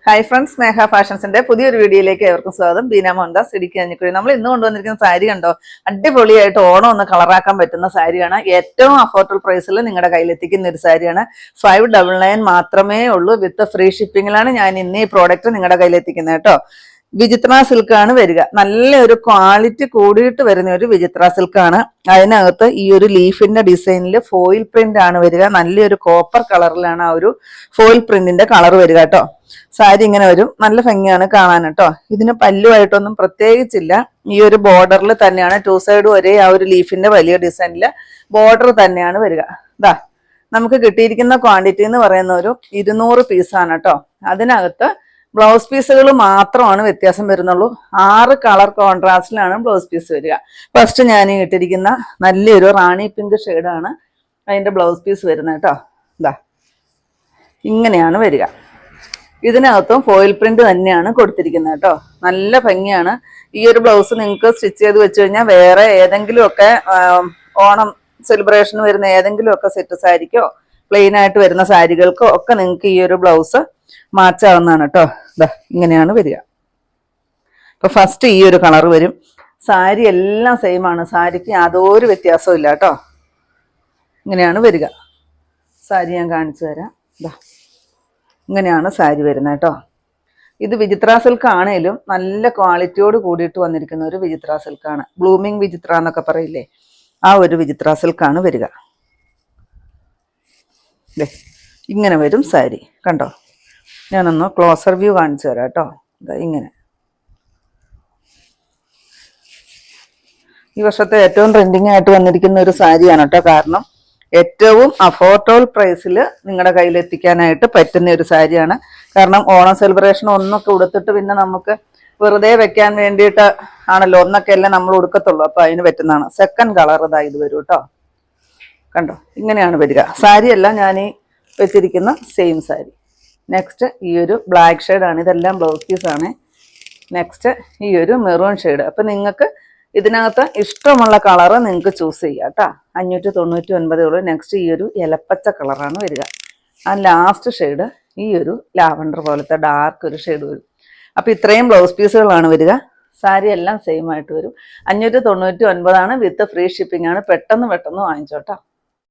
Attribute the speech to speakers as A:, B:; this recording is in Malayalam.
A: ഹായ് ഫ്രണ്ട്സ്, സ്നേഹ ഫാഷൻസിന്റെ പുതിയൊരു വീഡിയോയിലേക്ക് ഏവർക്കും സ്വാഗതം. ബീന മോഹൻദാസ്, ഇടുക്കി കഞ്ഞിക്കുഴി. നമ്മൾ ഇന്ന് കൊണ്ടുവന്നിരിക്കുന്ന സാരി കണ്ടോ, അടിപൊളിയായിട്ട് ഓണം ഒന്ന് കളറാക്കാൻ പറ്റുന്ന സാരിയാണ്. ഏറ്റവും അഫോർഡബിൾ പ്രൈസിൽ നിങ്ങളുടെ കയ്യിലെത്തിക്കുന്ന ഒരു സാരിയാണ്. 599 മാത്രമേ ഉള്ളൂ. വിത്ത് ഫ്രീ ഷിപ്പിങ്ങിലാണ് ഞാൻ ഇന്ന് ഈ പ്രോഡക്റ്റ് നിങ്ങളുടെ കയ്യിലെത്തിക്കുന്നത് കേട്ടോ. വിചിത്ര സിൽക്കാണ് വരിക. നല്ലൊരു ക്വാളിറ്റി കൂടിയിട്ട് വരുന്ന ഒരു വിചിത്ര സിൽക്കാണ്. അതിനകത്ത് ഈ ഒരു ലീഫിന്റെ ഡിസൈനിൽ ഫോയിൽ പ്രിന്റ് ആണ് വരിക. നല്ലൊരു കോപ്പർ കളറിലാണ് ആ ഒരു ഫോയിൽ പ്രിന്റിന്റെ കളർ വരിക കേട്ടോ. സാരി ഇങ്ങനെ വരും. നല്ല ഭംഗിയാണ് കാണാൻ കേട്ടോ. ഇതിന് പല്ലുമായിട്ടൊന്നും പ്രത്യേകിച്ചില്ല. ഈ ഒരു ബോർഡറിൽ തന്നെയാണ്, 2 സൈഡും ഒരേ ആ ഒരു ലീഫിന്റെ വലിയ ഡിസൈനില് ബോർഡർ തന്നെയാണ് വരിക. ഇതാ നമുക്ക് കിട്ടിയിരിക്കുന്ന ക്വാണ്ടിറ്റി എന്ന് പറയുന്ന ഒരു 200 പീസാണ് കേട്ടോ. അതിനകത്ത് ബ്ലൗസ് പീസുകൾ മാത്രമാണ് വ്യത്യാസം വരുന്നുള്ളൂ. 6 കളർ കോൺട്രാസ്റ്റിലാണ് ബ്ലൗസ് പീസ് വരിക. ഫസ്റ്റ് ഞാൻ ഇട്ടിരിക്കുന്ന നല്ലൊരു റാണി പിങ്ക് ഷെയ്ഡാണ് അതിന്റെ ബ്ലൗസ് പീസ് വരുന്നത് കേട്ടോ. ഇതാ ഇങ്ങനെയാണ് വരിക. ഇതിനകത്തും ഫോയിൽ പ്രിന്റ് തന്നെയാണ് കൊടുത്തിരിക്കുന്നത് കേട്ടോ. നല്ല ഭംഗിയാണ്. ഈ ഒരു ബ്ലൗസ് നിങ്ങൾക്ക് സ്റ്റിച്ച് ചെയ്ത് വെച്ച് കഴിഞ്ഞാൽ വേറെ ഏതെങ്കിലുമൊക്കെ ഓണം സെലിബ്രേഷൻ വരുന്ന ഏതെങ്കിലുമൊക്കെ സെറ്റ് സാരിക്കോ പ്ലെയിൻ ആയിട്ട് വരുന്ന സാരികൾക്കോ ഒക്കെ നിങ്ങൾക്ക് ഈ ഒരു ബ്ലൗസ് മാച്ചാവുന്നതാണ് കേട്ടോ. ഇതാ ഇങ്ങനെയാണ് വരിക. ഇപ്പൊ ഫസ്റ്റ് ഈ ഒരു കളർ വരും. സാരി എല്ലാം സെയിം ആണ്. സാരിക്ക് യാതൊരു വ്യത്യാസവും ഇല്ല കേട്ടോ. ഇങ്ങനെയാണ് വരിക. സാരി ഞാൻ കാണിച്ചു തരാം. ഇതാ ഇങ്ങനെയാണ് സാരി വരുന്നത് കേട്ടോ. ഇത് വിചിത്ര സിൽക്ക് ആണേലും നല്ല ക്വാളിറ്റിയോട് കൂടിയിട്ട് വന്നിരിക്കുന്ന ഒരു വിചിത്ര സിൽക്കാണ്. ബ്ലൂമിങ് വിചിത്ര എന്നൊക്കെ പറയില്ലേ, ആ ഒരു വിചിത്ര സിൽക്കാണ് വരിക. ഇങ്ങനെ വരും സാരി കണ്ടോ. ഞാനൊന്ന് ക്ലോസർ വ്യൂ കാണിച്ചു തരാം കേട്ടോ. ഇങ്ങനെ ഈ വർഷത്തെ ഏറ്റവും ട്രെൻഡിങ് ആയിട്ട് വന്നിരിക്കുന്ന ഒരു സാരിയാണ് കേട്ടോ. കാരണം ഏറ്റവും അഫോർഡബിൾ പ്രൈസിൽ നിങ്ങളുടെ കയ്യിൽ എത്തിക്കാനായിട്ട് പറ്റുന്ന ഒരു സാരിയാണ്. കാരണം ഓണം സെലിബ്രേഷൻ ഒന്നൊക്കെ ഉടുത്തിട്ട് പിന്നെ നമുക്ക് വെറുതെ വെക്കാൻ വേണ്ടിയിട്ട് ആണല്ലോ ഒന്നൊക്കെ അല്ലേ നമ്മൾ ഉടുക്കത്തുള്ളൂ. അപ്പൊ അതിന് പറ്റുന്നതാണ്. സെക്കൻഡ് കളർ ഇതാ ഇത് വരും കേട്ടോ. കണ്ടോ ഇങ്ങനെയാണ് വരിക. സാരി അല്ല ഞാൻ ഈ വെച്ചിരിക്കുന്ന സെയിം സാരി. നെക്സ്റ്റ് ഈ ഒരു ബ്ലാക്ക് ഷെയ്ഡാണ്. ഇതെല്ലാം ബ്ലൗസ് പീസാണ്. നെക്സ്റ്റ് ഈ ഒരു മെറൂൺ ഷെയ്ഡ്. അപ്പൊ നിങ്ങൾക്ക് ഇതിനകത്ത് ഇഷ്ടമുള്ള കളറ് നിങ്ങൾക്ക് ചൂസ് ചെയ്യാം കേട്ടോ. 599 ഉള്ളൂ. നെക്സ്റ്റ് ഈ ഒരു ഇലപ്പച്ച കളറാണ് വരിക. ആ ലാസ്റ്റ് ഷെയ്ഡ് ഈ ഒരു ലാവണ്ടർ പോലത്തെ ഡാർക്ക് ഒരു ഷെയ്ഡ് വരും. അപ്പൊ ഇത്രയും ബ്ലൗസ് പീസുകളാണ് വരിക. സാരി എല്ലാം സെയിം ആയിട്ട് വരും. 599 വിത്ത് ഫ്രീ ഷിപ്പിംഗ് ആണ്. പെട്ടെന്ന് വാങ്ങിച്ചോട്ടോ.